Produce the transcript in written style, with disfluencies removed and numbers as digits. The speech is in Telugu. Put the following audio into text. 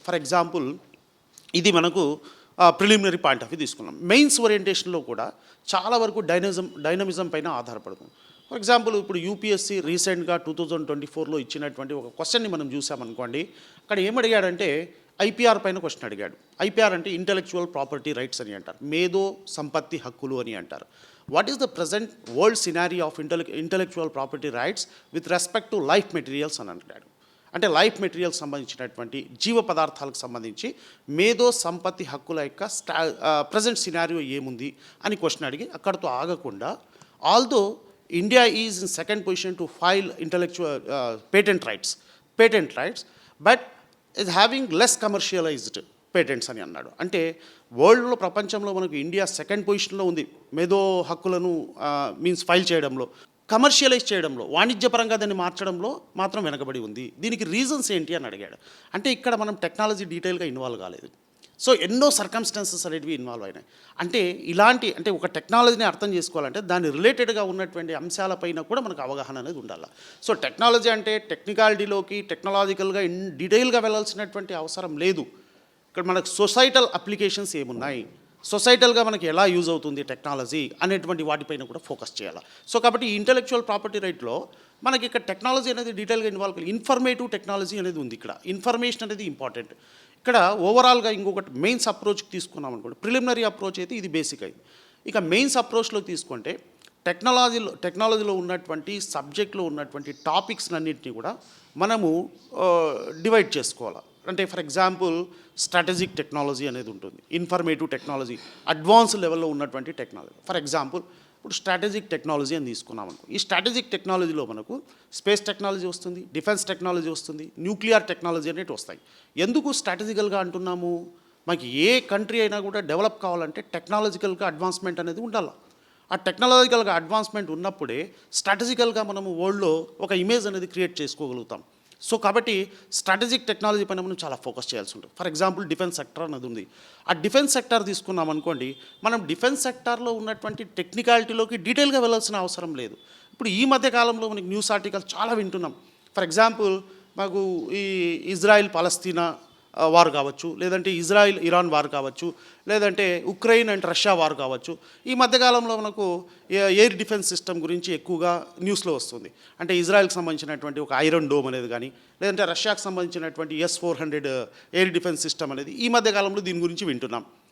ఫర్ ఎగ్జాంపుల్ ఇది మనకు ప్రిలిమినరీ పాయింట్ ఆఫ్ వ్యూ తీసుకున్నాం. మెయిన్స్ ఓరియంటేషన్లో కూడా చాలా వరకు డైనమిజం పైన ఆధారపడుతుంది. ఫర్ ఎగ్జాంపుల్ ఇప్పుడు యూపీఎస్సీ రీసెంట్గా 2024లో ఇచ్చినటువంటి ఒక క్వశ్చన్ని మనం చూసామనుకోండి. అక్కడ ఏమడిగాడంటే ఐపీఆర్ పైన క్వశ్చన్ అడిగాడు. ఐపీఆర్ అంటే ఇంటెలెక్చువల్ ప్రాపర్టీ రైట్స్ అని అంటారు, మేధో సంపత్తి హక్కులు అని అంటారు. What is the present world scenario of intellectual property rights with respect to life materials అని అంటాడు. అంటే లైఫ్ మెటీరియల్స్ సంబంధించినటువంటి జీవ పదార్థాలకు సంబంధించి మేధో సంపత్తి హక్కుల యొక్క ప్రజెంట్ సినారియో ఏముంది అని క్వశ్చన్ అడిగి అక్కడితో ఆగకుండా, although India is in second position to file intellectual patent rights but is having less commercialised patents అని అన్నాడు. అంటే వరల్డ్లో ప్రపంచంలో మనకు ఇండియా సెకండ్ పొజిషన్లో ఉంది మేధో హక్కులను మీన్స్ ఫైల్ చేయడంలో. కమర్షియలైజ్ చేయడంలో, వాణిజ్యపరంగా దాన్ని మార్చడంలో మాత్రం వెనకబడి ఉంది. దీనికి రీజన్స్ ఏంటి అని అడిగాడు. అంటే ఇక్కడ మనం టెక్నాలజీ డీటెయిల్గా ఇన్వాల్వ్ కాలేదు. సో ఎన్నో సర్కమ్స్టాన్సెస్ అనేవి ఇన్వాల్వ్ అయినాయి. అంటే ఇలాంటి ఒక టెక్నాలజీని అర్థం చేసుకోవాలంటే దాని రిలేటెడ్గా ఉన్నటువంటి అంశాలపైన కూడా మనకు అవగాహన అనేది ఉండాలి. సో టెక్నాలజీ అంటే టెక్నికాలిటీలోకి టెక్నాలజికల్గా డీటెయిల్గా వెళ్ళాల్సినటువంటి అవసరం లేదు. ఇక్కడ మనకు సొసైటల్ అప్లికేషన్స్ ఏమున్నాయి, సొసైటల్గా మనకి ఎలా యూజ్ అవుతుంది టెక్నాలజీ అనేటువంటి వాటిపైన కూడా ఫోకస్ చేయాలి. సో కాబట్టి ఈ ఇంటెలెక్చువల్ ప్రాపర్టీ రైట్లో మనకి ఇక్కడ టెక్నాలజీ అనేది డీటెయిల్గా ఇన్వాల్వ్ కావాలి. ఇన్ఫర్మేటివ్ టెక్నాలజీ అనేది ఉంది. ఇక్కడ ఇన్ఫర్మేషన్ అనేది ఇంపార్టెంట్. ఇక్కడ ఓవరాల్గా ఇంకొకటి మెయిన్స్ అప్రోచ్కి తీసుకున్నాం అనుకోండి. ప్రిలిమినరీ అప్రోచ్ అయితే ఇది బేసిక్ అయింది. ఇక మెయిన్స్ అప్రోచ్లో తీసుకుంటే టెక్నాలజీలో ఉన్నటువంటి సబ్జెక్ట్లో ఉన్నటువంటి టాపిక్స్ అన్నింటినీ కూడా మనము డివైడ్ చేసుకోవాలి. అంటే ఫర్ ఎగ్జాంపుల్ స్ట్రాటజిక్ టెక్నాలజీ అనేది ఉంటుంది, ఇన్ఫర్మేటివ్ టెక్నాలజీ, అడ్వాన్స్ లెవెల్లో ఉన్నటువంటి టెక్నాలజీ. ఫర్ ఎగ్జాంపుల్ ఇప్పుడు స్ట్రాటజిక్ టెక్నాలజీ అని తీసుకున్నాం అనుకో. ఈ స్ట్రాటజిక్ టెక్నాలజీలో మనకు స్పేస్ టెక్నాలజీ వస్తుంది, డిఫెన్స్ టెక్నాలజీ వస్తుంది, న్యూక్లియర్ టెక్నాలజీ అనేవి వస్తాయి. ఎందుకు స్ట్రాటజికల్గా అంటున్నాము? మనకి ఏ కంట్రీ అయినా కూడా డెవలప్ కావాలంటే టెక్నాలజికల్గా అడ్వాన్స్మెంట్ అనేది ఉండాలి. ఆ టెక్నాలజికల్గా అడ్వాన్స్మెంట్ ఉన్నప్పుడే స్ట్రాటజికల్గా మనము వరల్డ్లో ఒక ఇమేజ్ అనేది క్రియేట్ చేసుకోగలుగుతాం. సో కాబట్టి స్ట్రాటజిక్ టెక్నాలజీ పైన మనం చాలా ఫోకస్ చేయాల్సి ఉంటుంది. ఫర్ ఎగ్జాంపుల్ డిఫెన్స్ సెక్టర్ అనేది ఉంది. ఆ డిఫెన్స్ సెక్టర్ తీసుకున్నాం అనుకోండి, మనం డిఫెన్స్ సెక్టార్లో ఉన్నటువంటి టెక్నికాలిటీలోకి డీటెయిల్గా వెళ్ళాల్సిన అవసరం లేదు. ఇప్పుడు ఈ మధ్య కాలంలో మనకి న్యూస్ ఆర్టికల్ చాలా వింటున్నాం. ఫర్ ఎగ్జాంపుల్ మాకు ఈ ఇజ్రాయిల్ పాలస్తీనా వార్ కావచ్చు, లేదంటే ఇజ్రాయిల్ ఇరాన్ వార్ కావచ్చు, లేదంటే ఉక్రెయిన్ అండ్ రష్యా వార్ కావచ్చు. ఈ మధ్యకాలంలో మనకు ఎయిర్ డిఫెన్స్ సిస్టమ్ గురించి ఎక్కువగా న్యూస్లో వస్తుంది. అంటే ఇజ్రాయిల్కి సంబంధించినటువంటి ఒక ఐరన్ డోమ్ అనేది కానీ, లేదంటే రష్యాకు సంబంధించినటువంటి S-400 ఎయిర్ డిఫెన్స్ సిస్టమ్ అనేది ఈ మధ్యకాలంలో దీని గురించి వింటున్నాం.